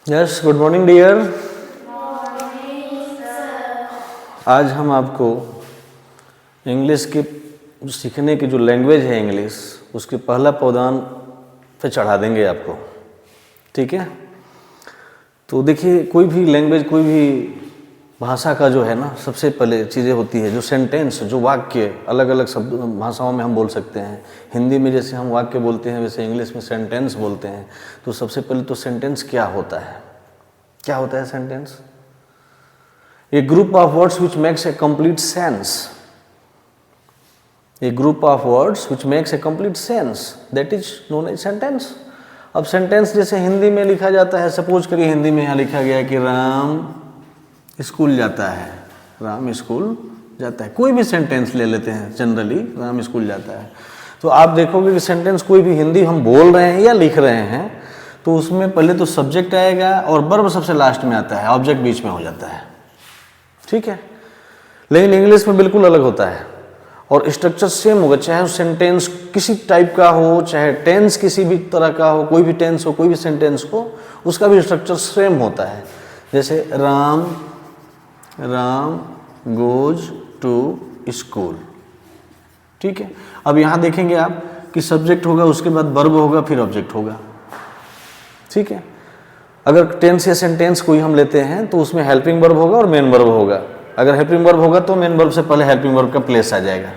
Yes, good morning dear. आज हम आपको इंग्लिश की सीखने की जो लैंग्वेज है इंग्लिश, उसके पहला पावदान पे चढ़ा देंगे आपको। ठीक है। तो देखिए, कोई भी लैंग्वेज, कोई भी भाषा का जो है ना, सबसे पहले चीज़ें होती है जो सेंटेंस, जो वाक्य, अलग अलग शब्द भाषाओं में हम बोल सकते हैं। हिंदी में जैसे हम वाक्य बोलते हैं, वैसे इंग्लिश में सेंटेंस बोलते हैं। तो सबसे पहले तो सेंटेंस क्या होता है? क्या होता है sentence? A group of words which makes a complete sense. A group of words which makes a complete sense, that is known as sentence. अब सेंटेंस जैसे हिंदी में लिखा जाता है, सपोज करिए हिंदी में यहाँ लिखा गया है कि राम स्कूल जाता है। राम स्कूल जाता है। कोई भी सेंटेंस ले लेते हैं, जनरली राम स्कूल जाता है। तो आप देखोगे कि सेंटेंस कोई भी हिंदी हम बोल रहे हैं या लिख रहे हैं, तो उसमें पहले तो सब्जेक्ट आएगा और वर्ब सबसे लास्ट में आता है, ऑब्जेक्ट बीच में हो जाता है। ठीक है। लेकिन इंग्लिश में बिल्कुल अलग होता है और स्ट्रक्चर सेम होगा, चाहे वो सेंटेंस किसी टाइप का हो, चाहे टेंस किसी भी तरह का हो, कोई भी टेंस हो, कोई भी सेंटेंस हो, उसका भी स्ट्रक्चर सेम होता है। जैसे राम गोज टू स्कूल। ठीक है। अब यहाँ देखेंगे आप कि सब्जेक्ट होगा, उसके बाद वर्ब होगा, फिर ऑब्जेक्ट होगा। ठीक है। अगर टेंस या सेंटेंस कोई हम लेते हैं तो उसमें हेल्पिंग वर्ब होगा और मेन वर्ब होगा। अगर हेल्पिंग वर्ब होगा तो मेन वर्ब से पहले हेल्पिंग वर्ब का प्लेस आ जाएगा।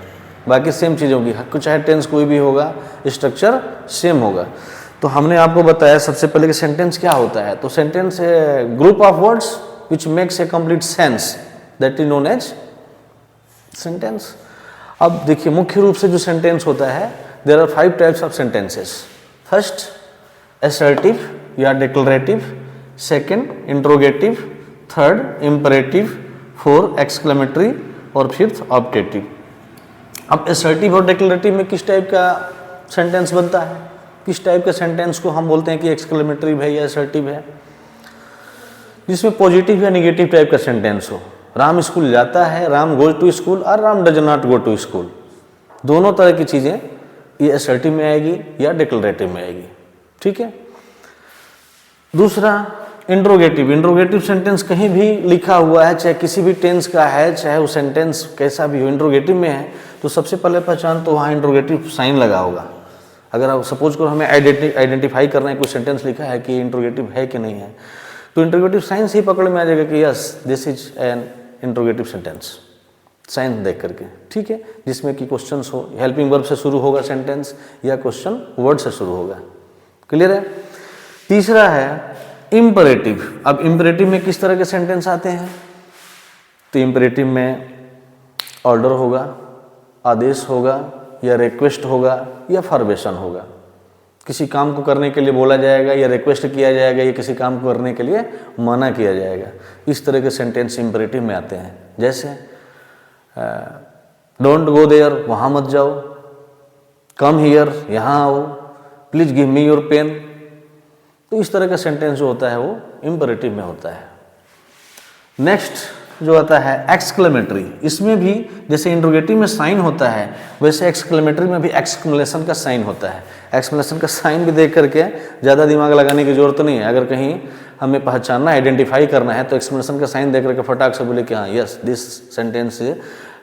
बाकी सेम चीज़ होगी, चाहे टेंस कोई भी होगा, स्ट्रक्चर सेम होगा। तो हमने आपको बताया सबसे पहले कि सेंटेंस क्या होता है। तो सेंटेंस है group of words which makes a complete sense, that is known as sentence. अब देखिए, मुख्य रूप से जो सेंटेंस होता है, there are 5 types of sentences. First assertive या declarative, second interrogative, third imperative, fourth exclamatory और फिफ्थ ऑब्जेक्टिव। अब असर्टिव और डिक्लरेटिव में किस टाइप का सेंटेंस बनता है, किस टाइप के सेंटेंस को हम बोलते हैं कि एक्सक्लेमेटरी है या असर्टिव है? जिसमें पॉजिटिव या निगेटिव टाइप का सेंटेंस हो। राम स्कूल जाता है, राम गोज टू स्कूल, और Ram does not go to school. दोनों तरह की चीज़ें ये असर्टिव में आएगी या डिक्लरेटिव में आएगी। ठीक है। दूसरा इंट्रोगेटिव। इंट्रोगेटिव सेंटेंस कहीं भी लिखा हुआ है, चाहे किसी भी टेंस का है, चाहे वो सेंटेंस कैसा भी हो, इंट्रोगेटिव में है तो सबसे पहले पहचान तो वहाँ इंट्रोगेटिव साइन लगा होगा। अगर आप सपोज करो हमें आइडेंटिफाई करना है, कोई सेंटेंस लिखा है कि इंट्रोगेटिव है कि नहीं है, तो इंट्रोगेटिव साइन से ही पकड़ में आ जाएगा कि yes this is an interrogative sentence, sign देख करके। ठीक है। जिसमें कि क्वेश्चन हो, हेल्पिंग वर्ब से शुरू होगा सेंटेंस या क्वेश्चन वर्ड से शुरू होगा। क्लियर है। तीसरा है इम्परेटिव। अब इम्परेटिव में किस तरह के सेंटेंस आते हैं? तो इम्परेटिव में ऑर्डर होगा, आदेश होगा, या रिक्वेस्ट होगा, या फॉर्मेशन होगा। किसी काम को करने के लिए बोला जाएगा या रिक्वेस्ट किया जाएगा, या किसी काम को करने के लिए मना किया जाएगा। इस तरह के सेंटेंस इम्परेटिव में आते हैं। जैसे डोंट गो देयर, वहाँ मत जाओ। कम हियर, यहाँ आओ। Please give me your pen. तो इस तरह का सेंटेंस जो होता है वो इम्परेटिव में होता है। नेक्स्ट जो आता है एक्सक्लेमेटरी। इसमें भी जैसे इंट्रोगेटिव में साइन होता है, वैसे एक्सक्लेमेटरी में भी एक्सक्लेमेशन का साइन होता है। एक्सक्लेमेशन का साइन भी देख करके ज़्यादा दिमाग लगाने की जरूरत नहीं है। अगर कहीं हमें पहचानना, आइडेंटिफाई करना है, तो एक्सक्लेमेशन का साइन देख करके फटाक से बोले कि हाँ yes this sentence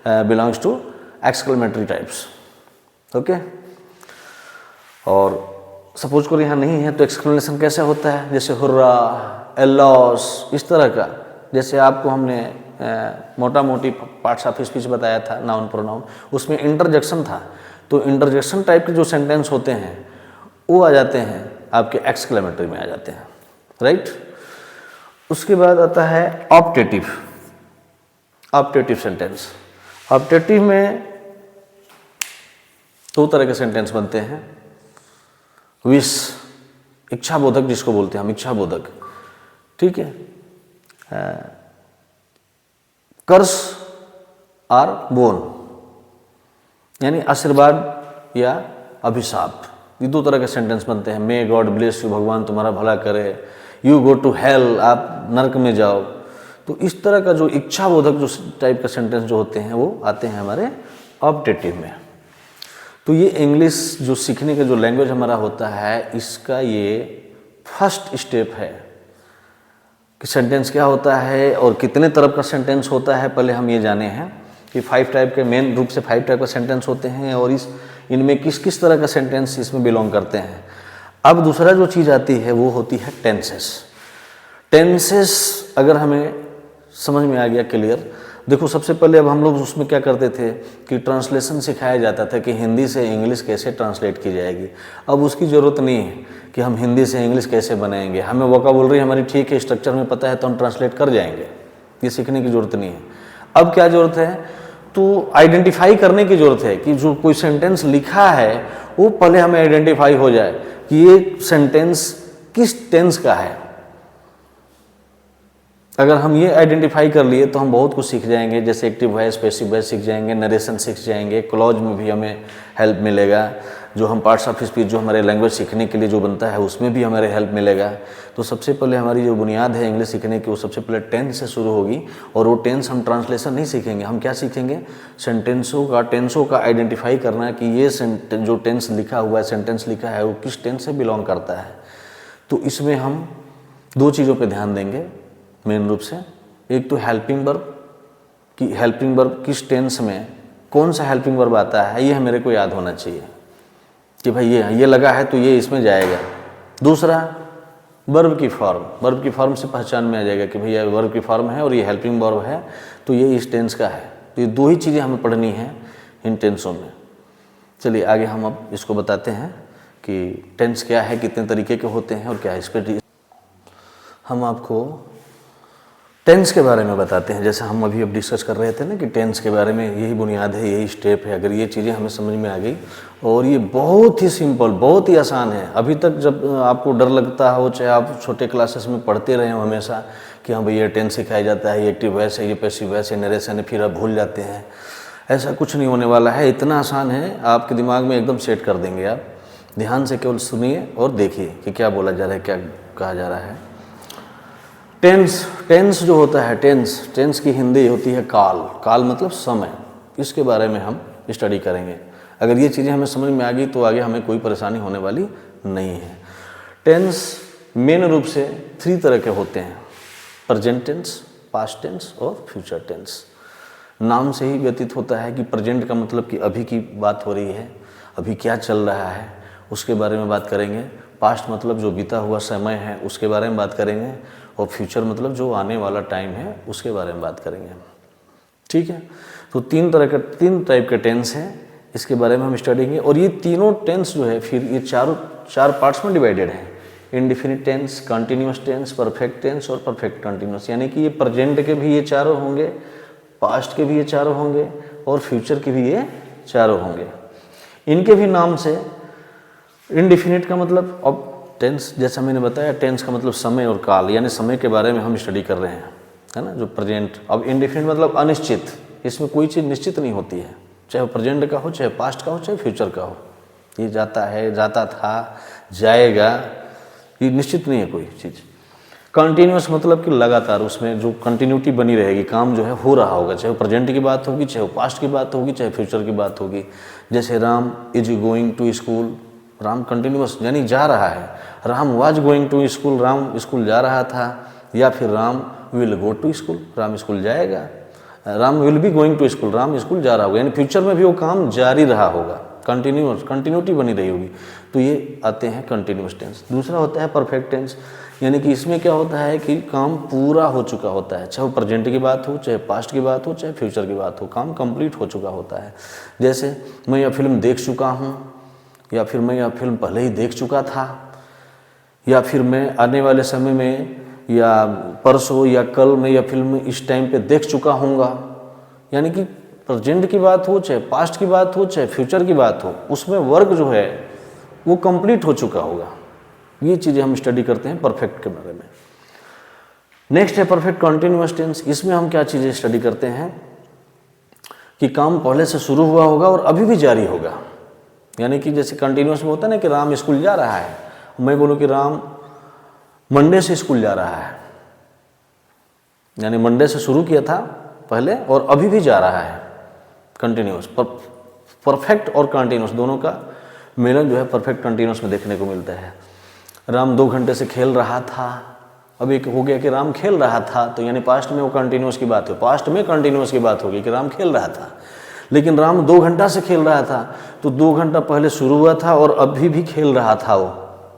belongs to exclamatory types. Okay. और सपोज करो यहाँ नहीं है तो एक्सक्लेमेशन कैसे होता है? जैसे हुर्रा, एलॉस, इस तरह का। जैसे आपको हमने मोटा मोटी पार्ट्स ऑफ स्पीच बताया था, नाउन प्रोनाउन, उसमें इंटरजेक्शन था। तो इंटरजेक्शन टाइप के जो सेंटेंस होते हैं वो आ जाते हैं आपके एक्सक्लेमेटरी में आ जाते हैं। राइट। उसके बाद आता है ऑप्टेटिव। Optative sentence. ऑप्टेटिव में 2 तरह के सेंटेंस बनते हैं। विश, इच्छा बोधक जिसको बोलते हैं हम, इच्छा बोधक। ठीक है। कर्स और बोन, यानी आशीर्वाद या अभिशाप। ये 2 तरह के सेंटेंस बनते हैं। मे गॉड ब्लेस यू, भगवान तुम्हारा भला करे। यू गो टू हेल, आप नर्क में जाओ। तो इस तरह का जो इच्छा बोधक जो टाइप का सेंटेंस जो होते हैं वो आते हैं हमारे ऑप्टेटिव में। तो ये इंग्लिश जो सीखने का जो लैंग्वेज हमारा होता है, इसका ये फर्स्ट स्टेप है। कि सेंटेंस क्या होता है और कितने तरह का सेंटेंस होता है, पहले हम ये जाने हैं कि 5 टाइप के, मेन रूप से 5 टाइप का सेंटेंस होते हैं और इनमें किस किस तरह का सेंटेंस इसमें बिलोंग करते हैं। अब दूसरा जो चीज़ आती है वो होती है टेंसेस। टेंसेस अगर हमें समझ में आ गया क्लियर, देखो सबसे पहले अब हम लोग उसमें क्या करते थे कि ट्रांसलेशन सिखाया जाता था कि हिंदी से इंग्लिश कैसे ट्रांसलेट की जाएगी। अब उसकी ज़रूरत नहीं है कि हम हिंदी से इंग्लिश कैसे बनाएंगे, हमें वोकैबुलरी हमारी ठीक है, स्ट्रक्चर में पता है तो हम ट्रांसलेट कर जाएंगे, ये सीखने की ज़रूरत नहीं है। अब क्या ज़रूरत है, तो आइडेंटिफाई करने की ज़रूरत है कि जो कोई सेंटेंस लिखा है वो पहले हमें आइडेंटिफाई हो जाए कि ये सेंटेंस किस टेंस का है। अगर हम ये आइडेंटिफाई कर लिए तो हम बहुत कुछ सीख जाएंगे, जैसे एक्टिव वॉइस, पैसिव वॉइस सीख जाएंगे, नरेशन सीख जाएंगे, क्लॉज में भी हमें हेल्प मिलेगा, जो हम पार्ट्स ऑफ स्पीच जो हमारे लैंग्वेज सीखने के लिए जो बनता है उसमें भी हमारे हेल्प मिलेगा। तो सबसे पहले हमारी जो बुनियाद है इंग्लिश सीखने की वो सबसे पहले टेंस से शुरू होगी। और वो टेंस हम ट्रांसलेशन नहीं सीखेंगे, हम क्या सीखेंगे, टेंसों का आइडेंटिफाई करना कि ये जो टेंस लिखा हुआ है, सेंटेंस लिखा है वो किस टेंस से बिलोंग करता है। तो इसमें हम 2 चीज़ों पर ध्यान देंगे मेन रूप से। एक तो हेल्पिंग वर्ब, कि हेल्पिंग वर्ब किस टेंस में कौन सा हेल्पिंग वर्ब आता है, ये मेरे को याद होना चाहिए कि भाई ये लगा है तो ये इसमें जाएगा। दूसरा वर्ब की फॉर्म, वर्ब की फॉर्म से पहचान में आ जाएगा कि भैया वर्ब की फॉर्म है और ये हेल्पिंग वर्ब है तो ये इस टेंस का है। तो ये 2 ही चीज़ें हमें पढ़नी है इन टेंसों में। चलिए आगे हम अब इसको बताते हैं कि टेंस क्या है, कितने तरीके के होते हैं और क्या है। इस पर हम आपको टेंस के बारे में बताते हैं। जैसे हम अभी अब डिस्कस कर रहे थे ना कि टेंस के बारे में यही बुनियाद है, यही स्टेप है। अगर ये चीज़ें हमें समझ में आ गई, और ये बहुत ही सिंपल, बहुत ही आसान है। अभी तक जब आपको डर लगता हो, चाहे आप छोटे क्लासेस में पढ़ते रहे हो हमेशा कि हाँ भैया टेंस सिखाया जाता है, ये एक्टिव वॉइस है, ये पैसिव वॉइस है, नरेशन है, फिर आप भूल जाते हैं, ऐसा कुछ नहीं होने वाला है। इतना आसान है, आपके दिमाग में एकदम सेट कर देंगे आप। ध्यान से केवल सुनिए और देखिए कि क्या बोला जा रहा है, क्या कहा जा रहा है। टेंस जो होता है, टेंस की हिंदी होती है काल। काल मतलब समय। इसके बारे में हम स्टडी करेंगे। अगर ये चीज़ें हमें समझ में आ गई तो आगे हमें कोई परेशानी होने वाली नहीं है। टेंस मेन रूप से 3 तरह के होते हैं, प्रेजेंट टेंस, पास्ट टेंस और फ्यूचर टेंस। नाम से ही व्यतीत होता है कि प्रेजेंट का मतलब कि अभी की बात हो रही है, अभी क्या चल रहा है उसके बारे में बात करेंगे। पास्ट मतलब जो बीता हुआ समय है उसके बारे में बात करेंगे। और फ्यूचर मतलब जो आने वाला टाइम है उसके बारे में बात करेंगे। ठीक है, तो 3 टाइप के टेंस हैं, इसके बारे में हम स्टडी करेंगे। और ये तीनों टेंस जो है फिर ये चार पार्ट्स में डिवाइडेड हैं। Indefinite tense, continuous tense, perfect tense और परफेक्ट कंटिन्यूअस। यानी कि ये प्रेजेंट के भी ये चारों होंगे, पास्ट के भी ये चारों होंगे और फ्यूचर के भी ये चारों होंगे। इनके भी नाम से इंडेफिनिट का मतलब, अब टेंस जैसा मैंने बताया, टेंस का मतलब समय और काल, यानी समय के बारे में हम स्टडी कर रहे हैं, है ना, जो प्रेजेंट। अब इंडेफिनिट मतलब अनिश्चित, इसमें कोई चीज़ निश्चित नहीं होती है, चाहे वो प्रेजेंट का हो, चाहे पास्ट का हो, चाहे फ्यूचर का हो। ये जाता है, जाता था, जाएगा, ये निश्चित नहीं है कोई चीज़। कंटिन्यूअस मतलब कि लगातार उसमें जो कंटिन्यूटी बनी रहेगी, काम जो है हो रहा होगा, चाहे वो प्रेजेंट की बात होगी, चाहे वो पास्ट की बात होगी, चाहे फ्यूचर की बात होगी। जैसे Ram is going to school, Ram continuous यानी जा रहा है। Ram was going to school, Ram school जा रहा था। या फिर Ram will go to school, Ram school जाएगा। Ram will be going to school, Ram school जा रहा होगा, यानी फ्यूचर में भी वो काम जारी रहा होगा, कंटिन्यूटी बनी रही होगी। तो ये आते हैं कंटिन्यूअस टेंस। दूसरा होता है परफेक्ट टेंस, यानी कि इसमें क्या होता है कि काम पूरा हो चुका होता है, चाहे वो प्रेजेंट की बात हो, चाहे पास्ट की बात हो, चाहे फ्यूचर की बात हो, काम कंप्लीट हो चुका होता है। जैसे मैं यह फिल्म देख चुका हूँ, या फिर मैं यह फिल्म पहले ही देख चुका था, या फिर मैं आने वाले समय में या परसों या कल मैं यह फिल्म इस टाइम पे देख चुका हूँगा। यानी कि प्रेजेंट की बात हो, चाहे पास्ट की बात हो, चाहे फ्यूचर की बात हो, उसमें वर्क जो है वो कंप्लीट हो चुका होगा। ये चीज़ें हम स्टडी करते हैं परफेक्ट के बारे में। नेक्स्ट है परफेक्ट कंटिन्यूअस टेंस। इसमें हम क्या चीज़ें स्टडी करते हैं कि काम पहले से शुरू हुआ होगा और अभी भी जारी होगा। यानी कि जैसे कंटिन्यूअस में होता है ना कि राम स्कूल जा रहा है, मैं बोलूँ कि राम मंडे से स्कूल जा रहा है, यानी मंडे से शुरू किया था पहले और अभी भी जा रहा है। कंटिन्यूअस, परफेक्ट और कंटिन्यूअस दोनों का मिलन जो है परफेक्ट कंटिन्यूअस में देखने को मिलता है। राम 2 घंटे से खेल रहा था, अब एक हो गया कि राम खेल रहा था, तो यानी पास्ट में वो कंटिन्यूस की बात हो, पास्ट में कंटिन्यूस की बात होगी कि राम खेल रहा था। लेकिन राम 2 घंटा से खेल रहा था, तो 2 घंटा पहले शुरू हुआ था और अभी भी खेल रहा था। वो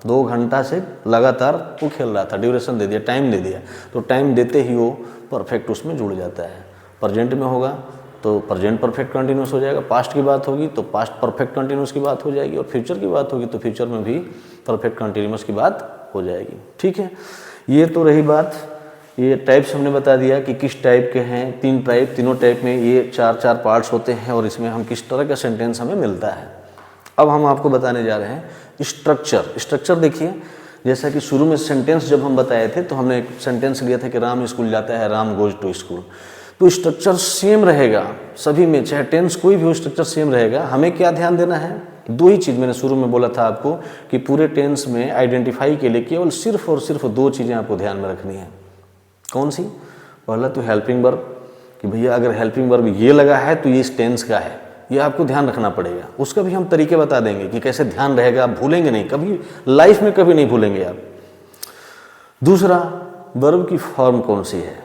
2 घंटा से लगातार वो खेल रहा था, ड्यूरेशन दे दिया, टाइम दे दिया, तो टाइम देते ही वो परफेक्ट उसमें जुड़ जाता है। प्रेजेंट में होगा तो प्रेजेंट परफेक्ट कंटिन्यूस हो जाएगा, पास्ट की बात होगी तो पास्ट परफेक्ट कंटिन्यूस की बात हो जाएगी, और फ्यूचर की बात होगी तो फ्यूचर में भी परफेक्ट कंटिन्यूस की बात हो जाएगी। ठीक है, ये तो रही बात, ये टाइप्स हमने बता दिया कि किस टाइप के हैं, 3 टाइप, तीनों टाइप में ये 4-4 पार्ट्स होते हैं और इसमें हम किस तरह का सेंटेंस हमें मिलता है। अब हम आपको बताने जा रहे हैं स्ट्रक्चर। स्ट्रक्चर देखिए, जैसा कि शुरू में सेंटेंस जब हम बताए थे तो हमने एक सेंटेंस लिया था कि राम स्कूल जाता है, राम गोज टू स्कूल, तो स्ट्रक्चर सेम रहेगा सभी में, चाहे टेंस कोई भी हो स्ट्रक्चर सेम रहेगा। हमें क्या ध्यान देना है, 2 ही चीज़ मैंने शुरू में बोला था आपको कि पूरे टेंस में आइडेंटिफाई के लिए केवल सिर्फ और सिर्फ 2 चीज़ें आपको ध्यान में रखनी है। कौन सी? पहला तो हेल्पिंग वर्ब, कि भैया अगर हेल्पिंग वर्ब ये लगा है तो ये इस टेंस का है, ये आपको ध्यान रखना पड़ेगा। उसका भी हम तरीके बता देंगे कि कैसे ध्यान रहेगा, आप भूलेंगे नहीं, कभी लाइफ में कभी नहीं भूलेंगे आप। दूसरा, वर्ब की फॉर्म कौन सी है,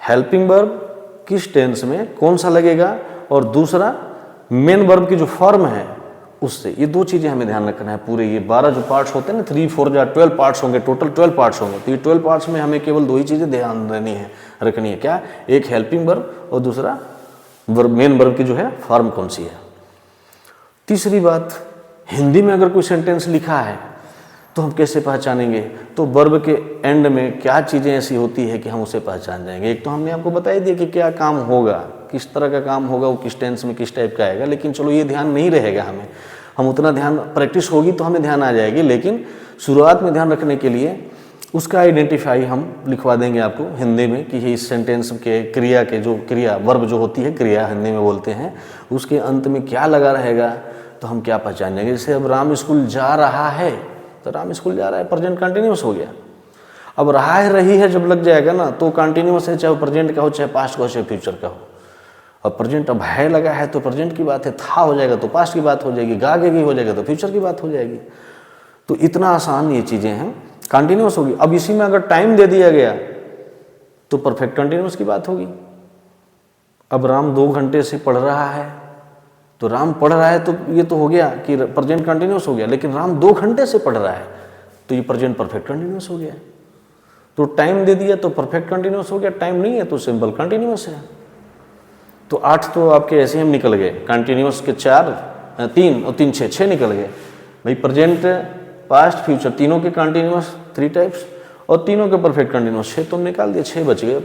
हेल्पिंग वर्ब किस टेंस में कौन सा लगेगा, और दूसरा मेन वर्ब की जो फॉर्म है उससे, ये 2 चीज़ें हमें ध्यान रखना है। पूरे ये 12 जो पार्ट्स होते हैं ना, 3, 4 या 12 पार्ट्स होंगे, टोटल 12 पार्ट्स होंगे, तो ये 12 पार्ट्स में हमें केवल 2 ही चीज़ें ध्यान रखनी है। क्या? एक हेल्पिंग वर्ब और दूसरा वर्ब, मेन वर्ब की जो है फॉर्म कौन सी है। तीसरी बात, हिंदी में अगर कोई सेंटेंस लिखा है तो हम कैसे पहचानेंगे, तो वर्ब के एंड में क्या चीज़ें ऐसी होती है कि हम उसे पहचान जाएंगे। एक तो हमने आपको बता ही दिया कि क्या काम होगा, किस तरह का काम होगा, वो किस टेंस में किस टाइप का आएगा, लेकिन चलो ये ध्यान नहीं रहेगा हमें, हम उतना ध्यान, प्रैक्टिस होगी तो हमें ध्यान आ जाएगी, लेकिन शुरुआत में ध्यान रखने के लिए उसका आइडेंटिफाई हम लिखवा देंगे आपको हिंदी में कि इस सेंटेंस के क्रिया के जो क्रिया, वर्ब जो होती है क्रिया हिंदी में बोलते हैं, उसके अंत में क्या लगा रहेगा तो हम क्या पहचान जाएंगे। जैसे अब राम स्कूल जा रहा है, तो राम स्कूल जा रहा है प्रेजेंट कंटिन्यूस हो गया। अब रहा है, रही है जब लग जाएगा ना तो कंटिन्यूस है, चाहे प्रेजेंट का हो, चाहे पास्ट का हो, चाहे फ्यूचर का हो। अब प्रेजेंट अब है लगा है तो प्रेजेंट की बात है, था हो जाएगा तो पास्ट की बात हो जाएगी, गागेगी हो जाएगा तो फ्यूचर की बात हो जाएगी। तो इतना आसान ये चीज़ें हैं, कंटिन्यूस होगी। अब इसी में अगर टाइम दे दिया गया तो परफेक्ट कंटिन्यूस की बात होगी। अब राम 2 घंटे से पढ़ रहा है, तो राम पढ़ रहा है तो ये तो हो गया कि प्रेजेंट कंटिन्यूस हो गया, लेकिन राम 2 घंटे से पढ़ रहा है तो ये प्रेजेंट परफेक्ट कंटिन्यूस हो गया। तो टाइम दे दिया तो परफेक्ट कंटिन्यूस हो गया, टाइम नहीं है तो सिंपल कंटिन्यूस है। तो 8 तो आपके ऐसे हम निकल गए, कंटिन्यूस के 4, 3 और 3 6 निकल गए भाई। प्रेजेंट, पास्ट, फ्यूचर तीनों के कंटिन्यूस 3 टाइप्स और तीनों के परफेक्ट कंटिन्यूस 6 तो निकाल दिए, 6 बच गए।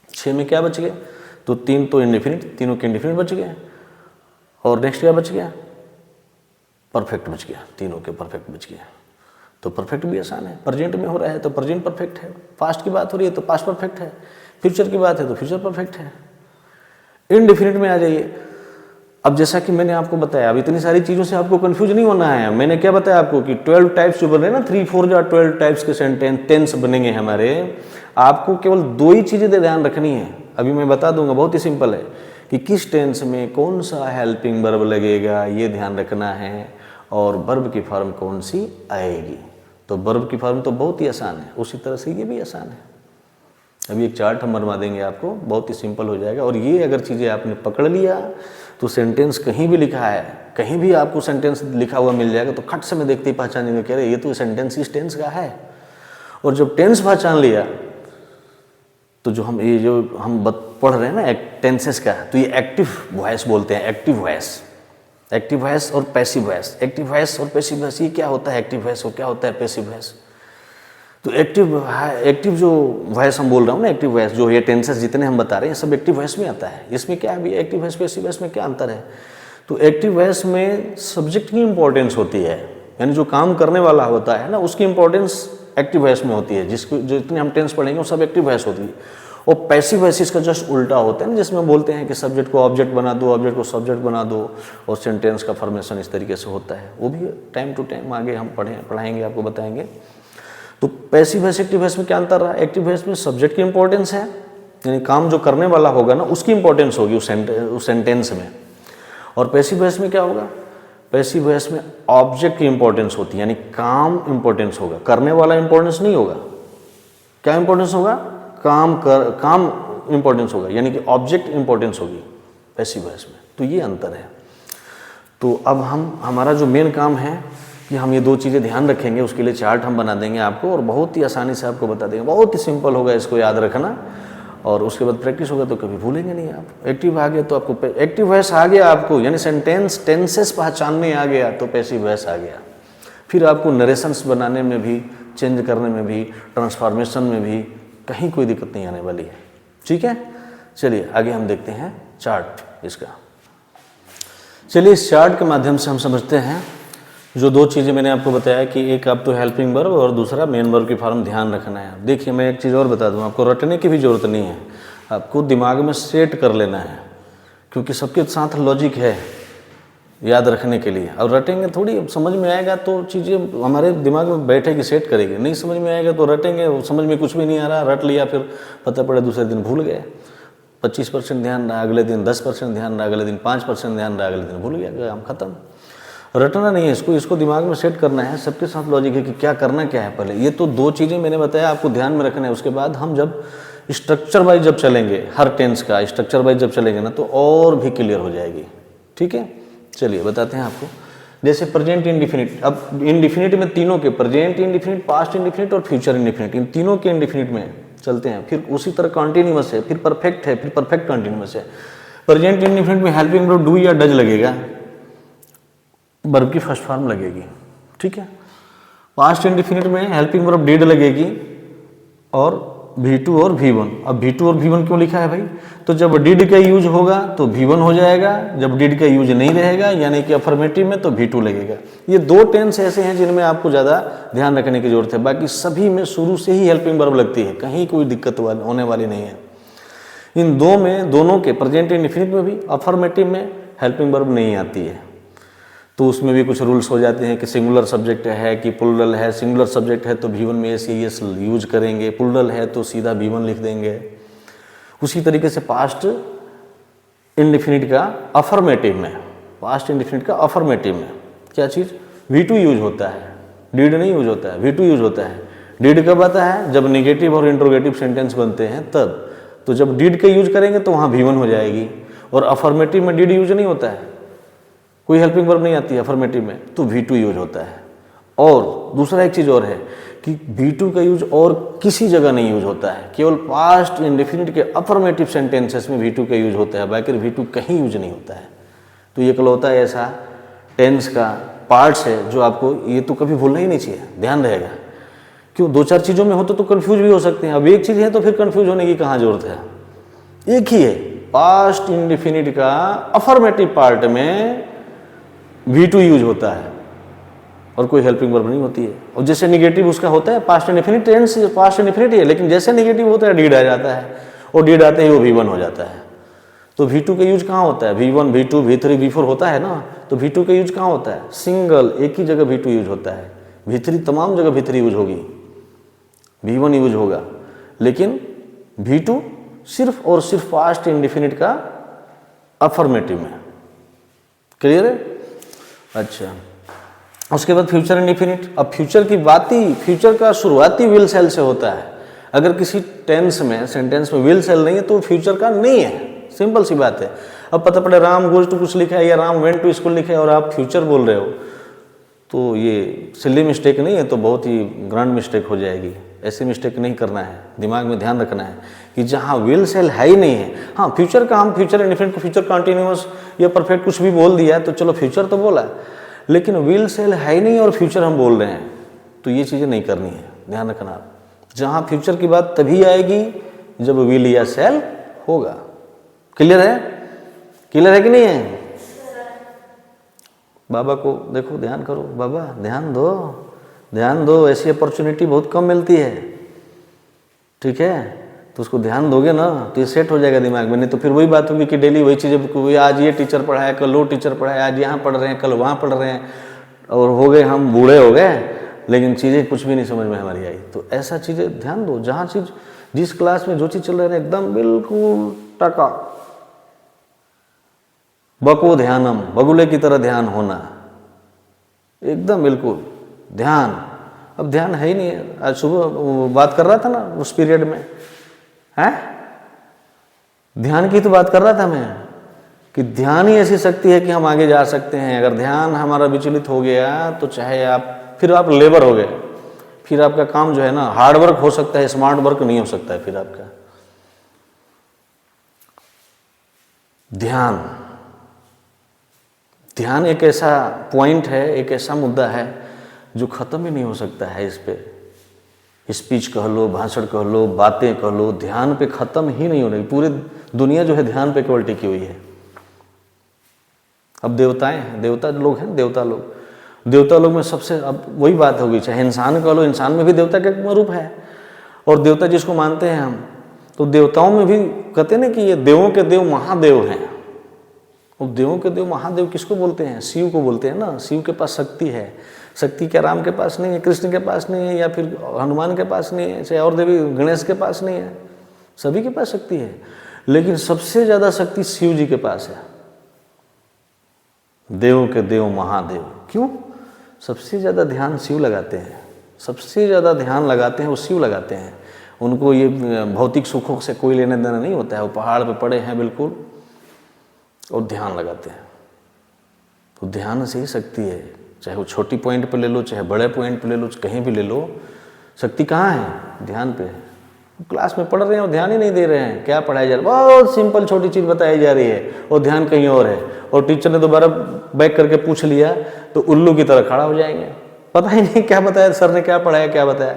6 में क्या बच गए, तो 3 तो इंडेफिनिट, तीनों के इंडेफिनिट बच गए, और नेक्स्ट क्या बच गया, परफेक्ट बच गया, तीनों के परफेक्ट बच गया। तो परफेक्ट भी आसान है, प्रेजेंट में हो रहा है तो प्रेजेंट परफेक्ट है, पास्ट की बात हो रही है तो पास्ट परफेक्ट है, फ्यूचर की बात है तो फ्यूचर परफेक्ट है। इनडेफिनिट में आ जाइए। अब जैसा कि मैंने आपको बताया, अब इतनी सारी चीज़ों से आपको कंफ्यूज नहीं होना है। मैंने क्या बताया आपको कि 12 टाइप्स जो बन रहे हैं ना, 3, 4 या 12 टाइप्स के सेंटेंस टेंस बनेंगे हमारे। आपको केवल 2 ही चीज़ें ध्यान रखनी है, अभी मैं बता दूंगा, बहुत ही सिंपल है कि किस टेंस में कौन सा हेल्पिंग वर्ब लगेगा, ये ध्यान रखना है, और वर्ब की फॉर्म कौन सी आएगी। तो वर्ब की फॉर्म तो बहुत ही आसान है, उसी तरह से ये भी आसान है। अभी एक चार्ट हम बनवा देंगे आपको, बहुत ही सिंपल हो जाएगा। और ये अगर चीज़ें आपने पकड़ लिया तो सेंटेंस कहीं भी लिखा है, कहीं भी आपको सेंटेंस लिखा हुआ मिल जाएगा तो खट से में देखते ही पहचानेंगे, कह रहे ये तो सेंटेंस इस टेंस का है। और जब टेंस पहचान लिया तो जो हम पढ़ रहे हैं ना टेंसेस का, तो ये एक्टिव वॉइस बोलते हैं, एक्टिव वॉइस। एक्टिव वॉइस और पैसिव वॉइस, एक्टिव वॉइस और पैसिव वॉइस, ये क्या होता है एक्टिव वॉइस और क्या होता है पैसिव वॉइस। तो एक्टिव जो वॉइस हम बोल रहा हूँ ना, एक्टिव वॉइस जो ये टेंसेस जितने हम बता रहे हैं सब एक्टिव वॉइस में आता है। इसमें क्या है, एक्टिव वॉइस पैसिव वॉइस में क्या अंतर है। तो एक्टिव वॉइस में सब्जेक्ट की इंपॉर्टेंस होती है, यानी जो काम करने वाला होता है ना उसकी इंपॉर्टेंस एक्टिव वॉइस में होती है। जितने हम टेंस पढ़ेंगे वो सब एक्टिव वॉइस होती है। और पैसिव वॉइस इसका जस्ट उल्टा होता है ना, जिसमें बोलते हैं कि सब्जेक्ट को ऑब्जेक्ट बना दो, ऑब्जेक्ट को सब्जेक्ट बना दो, और सेंटेंस का फॉर्मेशन इस तरीके से होता है। वो भी टाइम टू टाइम आगे हम पढ़ाएंगे, आपको बताएंगे। तो पैसिव वॉइस एक्टिव वॉइस में क्या अंतर रहा। एक्टिव वॉइस में सब्जेक्ट की इंपॉर्टेंस है, यानी काम जो करने वाला होगा ना उसकी इंपॉर्टेंस होगी उस सेंटेंस में। और पैसिव वॉइस में क्या होगा, पैसिव वॉइस में ऑब्जेक्ट की इंपॉर्टेंस होती है, यानी काम इंपॉर्टेंस होगा, करने वाला इंपॉर्टेंस नहीं होगा। क्या इंपॉर्टेंस होगा? काम इंपॉर्टेंस होगा, यानी कि ऑब्जेक्ट इंपॉर्टेंस होगी पैसिव वॉइस में। तो ये अंतर है। तो अब हमारा जो मेन काम है कि हम ये दो चीज़ें ध्यान रखेंगे, उसके लिए चार्ट हम बना देंगे आपको और बहुत ही आसानी से आपको बता देंगे। बहुत ही सिंपल होगा इसको याद रखना, और उसके बाद प्रैक्टिस होगा तो कभी भूलेंगे नहीं आप। एक्टिव आ गया तो आपको एक्टिव वॉइस आ गया आपको, यानी टेंसेस पहचानने आ गया तो पैसिव वॉइस आ गया। फिर आपको नरेशंस बनाने में भी, चेंज करने में भी, ट्रांसफॉर्मेशन में भी कहीं कोई दिक्कत नहीं आने वाली है। ठीक है, चलिए आगे हम देखते हैं चार्ट इसका। चलिए इस चार्ट के माध्यम से हम समझते हैं जो दो चीज़ें मैंने आपको बताया कि एक आप तो हेल्पिंग वर्ब और दूसरा मेन वर्ब की फॉर्म ध्यान रखना है। देखिए मैं एक चीज़ और बता दूं, आपको रटने की भी ज़रूरत नहीं है, आपको दिमाग में सेट कर लेना है, क्योंकि सबके साथ लॉजिक है याद रखने के लिए। और रटेंगे थोड़ी, समझ में आएगा तो चीज़ें हमारे दिमाग में बैठेगी, सेट करेगी। नहीं समझ में आएगा तो रटेंगे, समझ में कुछ भी नहीं आ रहा, रट लिया, फिर पता पड़े दूसरे दिन भूल गए। 25% ध्यान रहा, अगले दिन 10% ध्यान रहा, अगले दिन 5% ध्यान रहा, अगले दिन भूल गया, काम खत्म। रटना नहीं है इसको दिमाग में सेट करना है। सबके साथ लॉजिक है कि क्या करना क्या है। पहले ये तो दो चीज़ें मैंने बताया आपको ध्यान में रखना है। उसके बाद हम जब स्ट्रक्चर वाइज जब चलेंगे, हर टेंस का स्ट्रक्चर वाइज जब चलेंगे ना, तो और भी क्लियर हो जाएगी। ठीक है, चलिए बताते हैं आपको। जैसे प्रेजेंट इंडिफिनिट, अब इंडिफिनिट में तीनों के, प्रेजेंट इंडिफिनिट, पास्ट इंडिफिनिट और फ्यूचर इंडिफिनिट, इन तीनों के इंडिफिनिट में चलते हैं। फिर उसी तरह कॉन्टिन्यूअस है, फिर परफेक्ट है, फिर परफेक्ट कॉन्टिन्यूअस है। प्रेजेंट इंडिफिनिट में हेल्पिंग वर्ब डू या डज लगेगा, वर्ब की फर्स्ट फॉर्म लगेगी। ठीक है, पास्ट इंडिफिनिट में हेल्पिंग वर्ब डिड लगेगी और V2 और V1। अब V2 और V1 क्यों लिखा है भाई? तो जब डिड का यूज होगा तो V1 हो जाएगा, जब डिड का यूज नहीं रहेगा यानी कि अफर्मेटिव में तो V2 लगेगा। ये दो टेंस ऐसे हैं जिनमें आपको ज़्यादा ध्यान रखने की जरूरत है। बाकी सभी में शुरू से ही हेल्पिंग वर्ब लगती है, कहीं कोई दिक्कत होने वाली नहीं है। इन दो में, दोनों के प्रेजेंट इंडिफिनिट में भी, अफर्मेटिव में हेल्पिंग वर्ब नहीं आती है। तो उसमें भी कुछ रूल्स हो जाते हैं कि सिंगुलर सब्जेक्ट है कि प्लूरल है। सिंगुलर सब्जेक्ट है तो V1 में एस यूज करेंगे, प्लूरल है तो सीधा V1 लिख देंगे। उसी तरीके से पास्ट इंडिफिनिट का अफर्मेटिव में, पास्ट इंडिफिनिट का अफर्मेटिव में क्या चीज़? V2 यूज होता है, डिड नहीं यूज होता है, V2 यूज होता है। डिड कब आता है? जब नेगेटिव और इंट्रोगेटिव सेंटेंस बनते हैं तब। तो जब डिड का यूज करेंगे तो वहाँ V1 हो जाएगी, और अफर्मेटिव में डिड यूज नहीं होता है, कोई हेल्पिंग वर्ब नहीं आती है अफर्मेटिव में, तो V2 यूज होता है। और दूसरा एक चीज़ और है कि V2 का यूज और किसी जगह नहीं यूज होता है, केवल पास्ट इंडेफिनिट के अफर्मेटिव सेंटेंसेस में V2 का यूज होता है, बाकी V2 कहीं यूज नहीं होता है। तो ये इकलौता ऐसा टेंस का पार्ट्स है जो आपको ये तो कभी भूलना ही नहीं चाहिए, ध्यान रहेगा। क्यों? दो चार चीज़ों में हो तो कन्फ्यूज भी हो सकते हैं। अब एक चीज़ है तो फिर कन्फ्यूज होने की कहाँ जरूरत है? एक ही है, पास्ट इंडेफिनिट का अफर्मेटिव पार्ट में V2 यूज होता है और कोई हेल्पिंग वर्ब नहीं होती है। और जैसे निगेटिव उसका होता है, past indefinite tense past indefinite है, लेकिन जैसे निगेटिव होता है डिड आ जाता है, और डिड आते ही वो V1 हो जाता है। तो V2 का यूज कहाँ होता है? V1, V2, V3, V4 होता है ना, तो V2 का यूज कहाँ होता है? सिंगल एक ही जगह V2 यूज होता है। V3 तमाम जगह V3 यूज होगी, V1 यूज होगा, लेकिन V2 सिर्फ और सिर्फ पास्ट इंडेफिनिट का अफर्मेटिव में। क्लियर है? अच्छा, उसके बाद फ्यूचर इंडेफिनिट। अब फ्यूचर की बात ही, फ्यूचर का शुरुआती विल सेल से होता है। अगर किसी टेंस में, सेंटेंस में विल सेल नहीं है तो फ्यूचर का नहीं है, सिंपल सी बात है। अब पता पड़े राम गोज टू कुछ लिखा है या राम वेंट टू स्कूल लिखा है और आप फ्यूचर बोल रहे हो, तो ये सिली मिस्टेक नहीं है, तो बहुत ही ग्रांड मिस्टेक हो जाएगी। ऐसी मिस्टेक नहीं करना है, दिमाग में ध्यान रखना है कि जहाँ विल सेल है ही नहीं है। हाँ, फ्यूचर का हम फ्यूचर इंडेफिनिट को फ्यूचर कंटिन्यूअस या परफेक्ट कुछ भी बोल दिया है तो चलो फ्यूचर तो बोला है, लेकिन विल सेल है ही नहीं और फ्यूचर हम बोल रहे हैं, तो ये चीज़ें नहीं करनी है, ध्यान रखना। जहाँ फ्यूचर की बात तभी आएगी जब विल या सेल होगा। क्लियर है? क्लियर है कि नहीं है? बाबा को देखो, ध्यान करो, बाबा ध्यान दो, ध्यान दो, ऐसी अपॉर्चुनिटी बहुत कम मिलती है। ठीक है, तो उसको ध्यान दोगे ना तो ये सेट हो जाएगा दिमाग में। नहीं तो फिर वही बात होगी कि डेली वही चीज़ें, आज ये टीचर पढ़ाया, कल वो टीचर पढ़ाया, आज यहाँ पढ़ रहे हैं, कल वहाँ पढ़ रहे हैं, और हो गए हम बूढ़े हो गए, लेकिन चीज़ें कुछ भी नहीं समझ में हमारी आई। तो ऐसा चीज़ें ध्यान दो, जहाँ चीज़, जिस क्लास में जो चीज़ चल रही है एकदम बिल्कुल टका बको ध्यानम, बगुले की तरह ध्यान होना, एकदम बिल्कुल ध्यान। अब ध्यान है ही नहीं है। आज सुबह वो बात कर रहा था ना उस पीरियड में, हैं, ध्यान की तो बात कर रहा था मैं कि ध्यान ही ऐसी शक्ति है कि हम आगे जा सकते हैं। अगर ध्यान हमारा विचलित हो गया तो चाहे आप, फिर आप लेबर हो गए, फिर आपका काम जो है ना हार्ड वर्क हो सकता है, स्मार्ट वर्क नहीं हो सकता है फिर आपका। ध्यान, ध्यान एक ऐसा पॉइंट है, एक ऐसा मुद्दा है जो खत्म ही नहीं हो सकता है। इस पे स्पीच कह लो, भाषण कह लो, बातें कह लो, ध्यान पे खत्म ही नहीं हो रही। पूरी दुनिया जो है ध्यान पे केवल टिकी हुई है। अब देवताएं हैं, देवता लोग हैं, देवता लोग में सबसे, अब वही बात होगी, चाहे इंसान कह लो, इंसान में भी देवता का रूप है। और देवता जिसको मानते हैं हम, तो देवताओं में भी कहते हैं ना कि ये देवों के देव महादेव हैं। और देवों के देव महादेव किसको बोलते हैं? शिव को बोलते हैं ना। शिव के पास शक्ति है। शक्ति क्या राम के पास नहीं है, कृष्ण के पास नहीं है, या फिर हनुमान के पास नहीं है, चाहे और देवी गणेश के पास नहीं है, सभी के पास शक्ति है। लेकिन सबसे ज़्यादा शक्ति शिव जी के पास है। देवों के देव महादेव, क्यों? सबसे ज़्यादा ध्यान शिव लगाते हैं, सबसे ज़्यादा ध्यान लगाते हैं वो शिव लगाते हैं। उनको ये भौतिक सुखों से कोई लेना देना नहीं होता है। वो पहाड़ पे पड़े हैं बिल्कुल और ध्यान लगाते हैं। तो ध्यान से ही शक्ति है, चाहे वो छोटी पॉइंट पे ले लो, चाहे बड़े पॉइंट पे ले लो, कहीं भी ले लो, शक्ति कहाँ है? ध्यान पे। क्लास में पढ़ रहे हैं और ध्यान ही नहीं दे रहे हैं। क्या पढ़ाई जा रहा है? बहुत सिंपल छोटी चीज़ बताई जा रही है और ध्यान कहीं और है। और टीचर ने दोबारा बैक करके पूछ लिया तो उल्लू की तरह खड़ा हो जाएंगे। पता ही नहीं क्या बताया सर ने, क्या पढ़ाया, क्या बताया।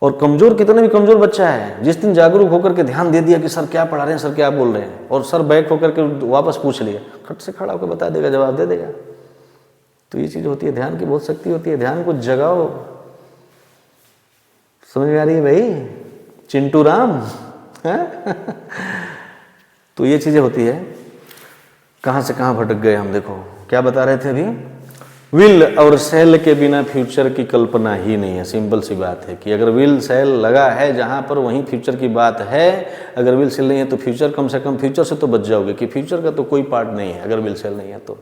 और कमजोर, कितना भी कमजोर बच्चा है, जिस दिन जागरूक होकर के ध्यान दे दिया कि सर क्या पढ़ा रहे हैं, सर क्या बोल रहे हैं, और सर बैक होकर के वापस पूछ लिया, खट से खड़ा होकर बता देगा, जवाब दे देगा। तो ये चीज़ होती है, ध्यान की बहुत शक्ति होती है। ध्यान को जगाओ। समझ में आ रही है भाई चिंटू राम? तो ये चीज़ें होती है। कहाँ से कहाँ भटक गए हम। देखो क्या बता रहे थे अभी, विल और सेल के बिना फ्यूचर की कल्पना ही नहीं है। सिंपल सी बात है कि अगर विल सेल लगा है जहाँ पर, वहीं फ्यूचर की बात है। अगर विल सेल नहीं है तो फ्यूचर, कम से कम फ्यूचर से तो बच जाओगे कि फ्यूचर का तो कोई पार्ट नहीं है अगर विल सेल नहीं है तो।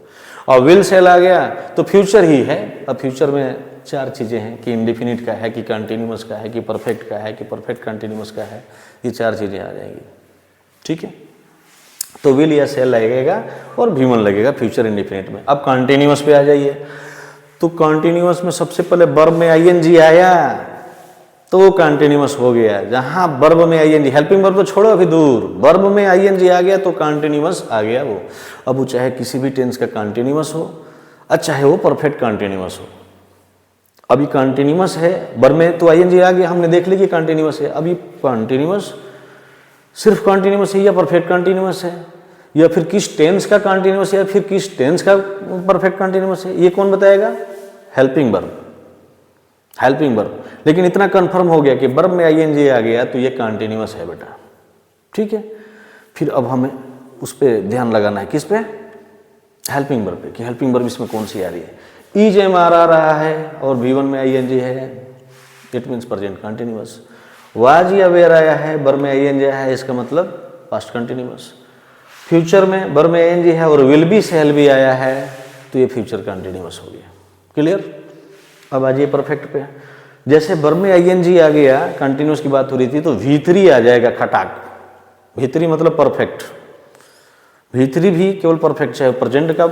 और विल सेल आ गया तो फ्यूचर ही है। अब फ्यूचर में चार चीज़ें हैं कि इंडिफिनिट का है, कि कंटिन्यूअस का है, कि परफेक्ट का है, कि परफेक्ट कंटिन्यूअस का है। ये चार चीज़ें आ जाएंगी, ठीक है। तो विल या सेल लगेगा और भी1 लगेगा फ्यूचर इंडिफिनिट में। अब कंटिन्यूअस पे आ जाइए। तो कंटिन्यूअस में सबसे पहले वर्ब में आईएनजी आया तो वो कंटिन्यूअस हो गया। जहां वर्ब में आईएनजी, हेल्पिंग वर्ब तो छोड़ो अभी दूर, वर्ब में आईएनजी आ गया तो कंटिन्यूअस आ गया वो। अब वो चाहे किसी भी टेंस का कंटिन्यूअस हो, चाहे वो परफेक्ट कंटिन्यूअस हो। अभी कंटिन्यूअस है, वर्ब में तो आईएनजी आ गया, हमने देख लिया कि कंटिन्यूअस है। अभी कंटिन्यूअस सिर्फ कंटिन्यूअस है या परफेक्ट कंटिन्यूअस है, या फिर किस टेंस का कंटिन्यूअस है, या फिर किस टेंस का परफेक्ट कंटिन्यूअस है, ये कौन बताएगा? Helping verb, helping verb. लेकिन इतना कंफर्म हो गया कि वर्ब में आईएनजी आ गया तो ये कंटिन्यूअस है बेटा, ठीक है। फिर अब हमें उस पर ध्यान लगाना है, किस पे? हेल्पिंग वर्ब पे, कि हेल्पिंग वर्ब इसमें कौन सी आ रही है। ईज एम आ रहा है और V1 में आईएनजी है, it means present continuous. Was या वेयर आया है, वर्ब में आईएनजी है, इसका मतलब पास्ट कंटिन्यूअस। फ्यूचर में वर्ब में आईएनजी है और विल बी सेल भी आया है तो ये फ्यूचर कंटिन्यूअस हो गया। क्लियर? अब आ जाइए परफेक्ट पे। जैसे वर्ब में आईएनजी आ गया, कंटिन्यूअस की बात हो रही थी, तो V3 आ जाएगा खटाक। V3 मतलब परफेक्ट। V3 भी केवल परफेक्ट, चाहे प्रेजेंट का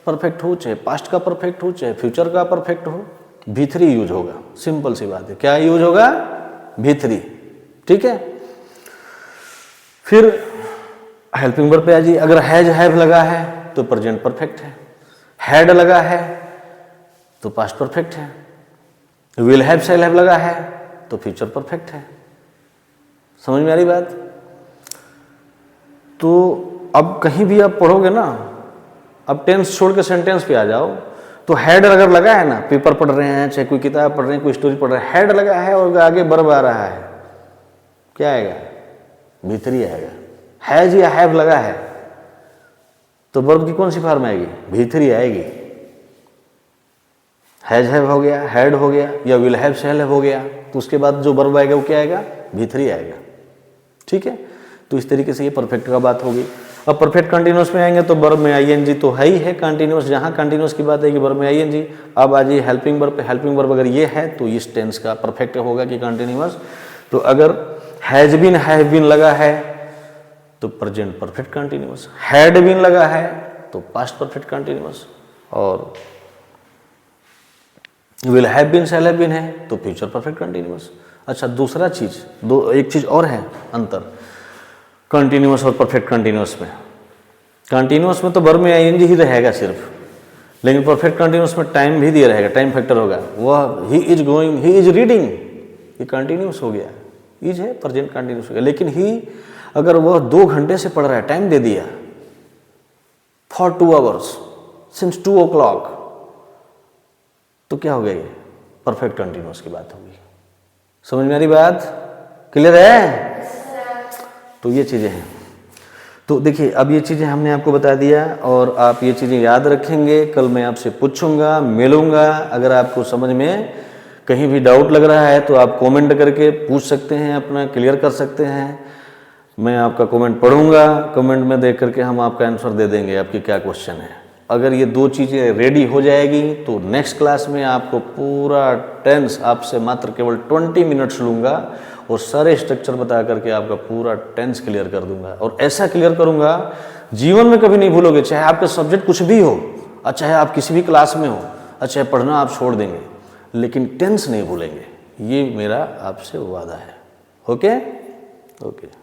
परफेक्ट हो, चाहे पास्ट का परफेक्ट हो, चाहे फ्यूचर का परफेक्ट हो, V3 यूज होगा। सिंपल सी बात है, क्या यूज होगा? V3, ठीक है। फिर हेल्पिंग वर्ब पे आ जाइए। अगर हैज हैव लगा है तो प्रेजेंट परफेक्ट है, हैड लगा है तो पास्ट परफेक्ट है, विल हैव शैल हैव लगा है तो फ्यूचर परफेक्ट है। समझ में आ रही बात? तो अब कहीं भी आप पढ़ोगे ना, अब टेंस छोड़ के सेंटेंस पे आ जाओ, तो हैड अगर लगा है ना, पेपर पढ़ रहे हैं, चाहे कोई किताब पढ़ रहे हैं, कोई स्टोरी पढ़ रहे हैं, हैड लगा है और आगे वर्ब आ रहा है, क्या आएगा? V3 आएगा। हैज या हैव लगा है तो वर्ब की कौन सी फॉर्म आएगी? V3 आएगी। हैज हैव हो गया, हैड हो गया, या विल हैव शैल हैव हो गया, तो उसके बाद जो वर्ब आएगा वो क्या आएगा? V3 आएगा, ठीक है। तो इस तरीके से ये परफेक्ट का बात होगी। अब परफेक्ट कंटिन्यूस में आएंगे तो वर्ब में आईएनजी तो है ही है कंटिन्यूस, जहाँ कंटिन्यूस की बात है कि वर्ब में आईएनजी। अब आ जाइए हेल्पिंग वर्ब पे। हेल्पिंग वर्ब अगर ये है तो इस टेंस का परफेक्ट होगा कि कंटिन्यूस। तो अगर हैज बीन हैव बीन लगा है तो present perfect continuous, had been लगा है तो पास्ट परफेक्ट कंटिन्यूस, और will have been shall have been है तो फ्यूचर परफेक्ट कंटिन्यूस। अच्छा दूसरा चीज, एक चीज और है अंतर कंटिन्यूस और परफेक्ट कंटिन्यूस में। कंटिन्यूस में तो वर्ब में आईएनजी ही रहेगा सिर्फ, लेकिन परफेक्ट कंटिन्यूस में टाइम भी दिया रहेगा, टाइम फैक्टर होगा। वह he is going, he is reading, ये कंटिन्यूस हो गया, इज है प्रेजेंट कंटिन्यूस हो गया। लेकिन ही अगर वह 2 घंटे से पढ़ रहा है, टाइम दे दिया फॉर 2 आवर्स सिंस 2 o'clock, तो क्या हो गया ये परफेक्ट कंटिन्यूस की बात होगी। समझ में आ रही बात? क्लियर है? तो ये चीजें हैं। तो देखिए अब ये चीजें हमने आपको बता दिया और आप ये चीजें याद रखेंगे। कल मैं आपसे पूछूंगा, मिलूंगा। अगर आपको समझ में कहीं भी डाउट लग रहा है तो आप कमेंट करके पूछ सकते हैं, अपना क्लियर कर सकते हैं। मैं आपका कमेंट पढ़ूंगा, कमेंट में देख करके हम आपका आंसर दे देंगे आपकी क्या क्वेश्चन है। अगर ये 2 चीज़ें रेडी हो जाएगी तो नेक्स्ट क्लास में आपको पूरा टेंस आपसे मात्र केवल 20 मिनट्स लूँगा और सारे स्ट्रक्चर बता करके आपका पूरा टेंस क्लियर कर दूंगा। और ऐसा क्लियर करूँगा जीवन में कभी नहीं भूलोगे, चाहे आपका सब्जेक्ट कुछ भी हो, चाहे आप किसी भी क्लास में हो, चाहे पढ़ना आप छोड़ देंगे, लेकिन टेंस नहीं भूलेंगे। ये मेरा आपसे वादा है। Okay okay.